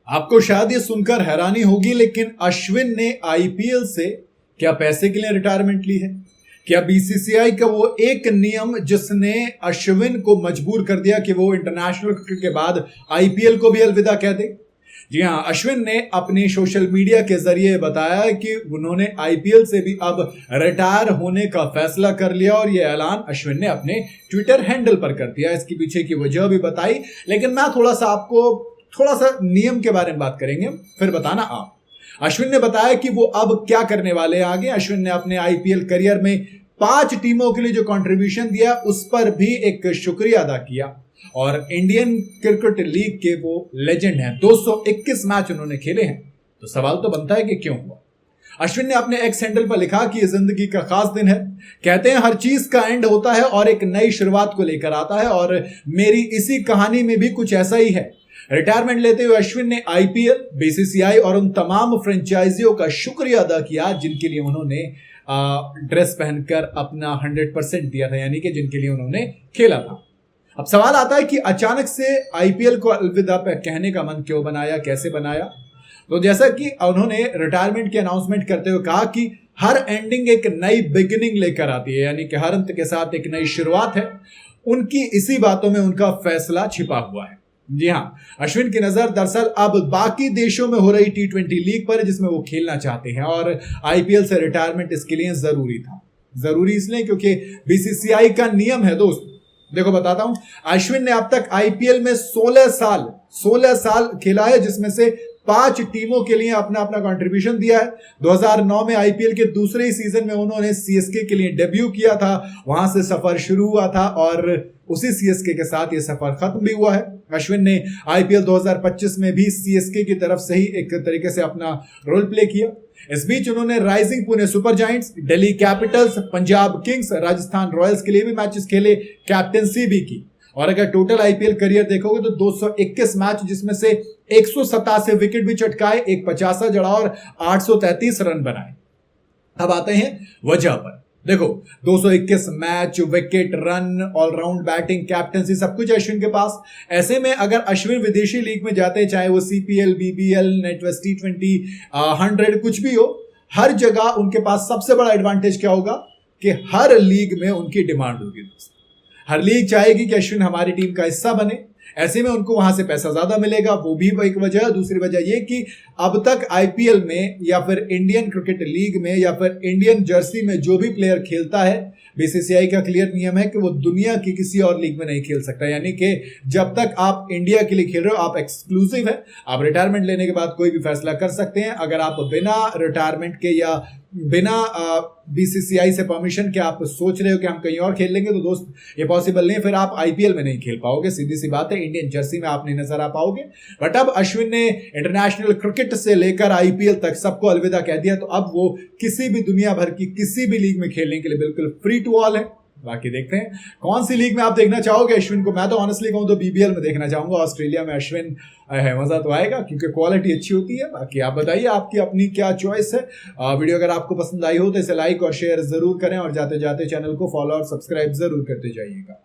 आपको शायद ये सुनकर हैरानी होगी, लेकिन अश्विन ने आईपीएल से क्या पैसे के लिए रिटायरमेंट ली है? क्या बीसीसीआई का वो एक नियम जिसने अश्विन को मजबूर कर दिया कि वो इंटरनेशनल क्रिकेट के बाद आईपीएल को भी अलविदा कह दे? जी हां, अश्विन ने अपने सोशल मीडिया के जरिए बताया कि उन्होंने आईपीएल से भी अब रिटायर होने का फैसला कर लिया और यह ऐलान अश्विन ने अपने ट्विटर हैंडल पर कर दिया। इसके पीछे की वजह भी बताई, लेकिन मैं थोड़ा सा नियम के बारे में बात करेंगे, फिर बताना आप। अश्विन ने बताया कि वो अब क्या करने वाले हैं आगे। अश्विन ने अपने आईपीएल करियर में 5 टीमों के लिए जो कंट्रीब्यूशन दिया उस पर भी एक शुक्रिया अदा किया और इंडियन क्रिकेट लीग के वो लेजेंड हैं। 221 मैच उन्होंने खेले हैं। तो सवाल तो बनता है कि क्यों हुआ। अश्विन ने अपने एक्स हैंडल पर लिखा कि ये जिंदगी का खास दिन है। कहते हैं हर चीज का एंड होता है और एक नई शुरुआत को लेकर आता है, और मेरी इसी कहानी में भी कुछ ऐसा ही है। रिटायरमेंट लेते हुए अश्विन ने आईपीएल, बीसीसीआई और उन तमाम फ्रेंचाइजियों का शुक्रिया अदा किया जिनके लिए उन्होंने ड्रेस पहनकर अपना 100% दिया था, यानी कि जिनके लिए उन्होंने खेला था। अब सवाल आता है कि अचानक से आईपीएल को अलविदा कहने का मन क्यों बनाया, कैसे बनाया? तो जैसा कि उन्होंने रिटायरमेंट की अनाउंसमेंट करते हुए कहा कि हर एंडिंग एक नई बिगिनिंग लेकर आती है, यानी कि हर अंत के साथ एक नई शुरुआत है। उनकी इसी बातों में उनका फैसला छिपा हुआ है। जी हां, अश्विन की नजर दरअसल अब बाकी देशों में हो रही T20 लीग पर, जिसमें वो खेलना चाहते हैं, और आईपीएल से रिटायरमेंट इसके लिए जरूरी था। जरूरी इसलिए क्योंकि बीसीसीआई का नियम है दोस्त। देखो बताता हूं, अश्विन ने अब तक आईपीएल में 16 साल खेला है, जिसमें से 5 टीमों के लिए अपना कंट्रीब्यूशन दिया है। 2009 में आईपीएल के दूसरे ही सीजन में उन्होंने सीएसके के लिए डेब्यू किया था। वहां से सफर शुरू हुआ था और उसी सीएसके के साथ ये सफर खत्म भी हुआ है। अश्विन ने आईपीएल 2025 में भी सीएसके की तरफ से ही एक तरीके से अपना रोल प्ले किया। इस बीच उन्होंने rising Pune super giants, Delhi Capitals, Punjab Kings, Rajasthan Royals के लिए भी मैचेस खेले, कैप्टेंसी भी की। और अगर टोटल आईपीएल करियर देखोगे तो 221 मैच, जिसमें से 187 विकेट भी चटकाए, एक 50 जड़ा और 833 रन बनाए। अब आते हैं वजह पर। देखो 221 match, wicket, run, all round batting, captaincy, सब कुछ अश्विन के पास। ऐसे में अगर अश्विन विदेशी लीग में जाते हैं, चाहे वो सीपीएल, बीबीएल, नेटवेस्ट T20, 100 कुछ भी हो, हर जगह उनके पास सबसे बड़ा एडवांटेज क्या होगा कि हर लीग में उनकी डिमांड होगी दोस्त। हर लीग चाहेगी कि अश्विन हमारी टीम का हिस्सा बने। ऐसे में उनको वहां से पैसा ज्यादा मिलेगा, वो भी एक वजह। दूसरी वजह ये कि अब तक आईपीएल में या फिर इंडियन क्रिकेट लीग में या फिर इंडियन जर्सी में जो भी प्लेयर खेलता है, बीसीसीआई का क्लियर नियम है कि वो दुनिया की किसी और लीग में नहीं खेल सकता। यानी कि जब तक आप इंडिया के लिए खेल रहे हो, आप एक्सक्लूसिव है। आप रिटायरमेंट लेने के बाद कोई भी फैसला कर सकते हैं। अगर आप बिना रिटायरमेंट के या बिना बीसीसीआई से परमिशन के आप सोच रहे हो कि हम कहीं और खेल लेंगे, तो दोस्त ये पॉसिबल नहीं है। फिर आप आईपीएल में नहीं खेल पाओगे, सीधी सी बात है। इंडियन जर्सी में आप नहीं नजर आ पाओगे। बट अब अश्विन ने इंटरनेशनल क्रिकेट से लेकर आईपीएल तक सबको अलविदा कह दिया, तो अब वो किसी भी दुनिया भर की किसी भी लीग में खेलने के लिए बिल्कुल फ्री टू ऑल है। बाकी देखते हैं कौन सी लीग में आप देखना चाहोगे अश्विन को। मैं तो ऑनेस्टली कहूं तो बीबीएल में देखना चाहूंगा। ऑस्ट्रेलिया में अश्विन है, मजा तो आएगा क्योंकि क्वालिटी अच्छी होती है। बाकी आप बताइए आपकी अपनी क्या चॉइस है। वीडियो अगर आपको पसंद आई हो तो इसे लाइक और शेयर जरूर करें, और जाते जाते चैनल को फॉलो और सब्सक्राइब जरूर करते जाइएगा।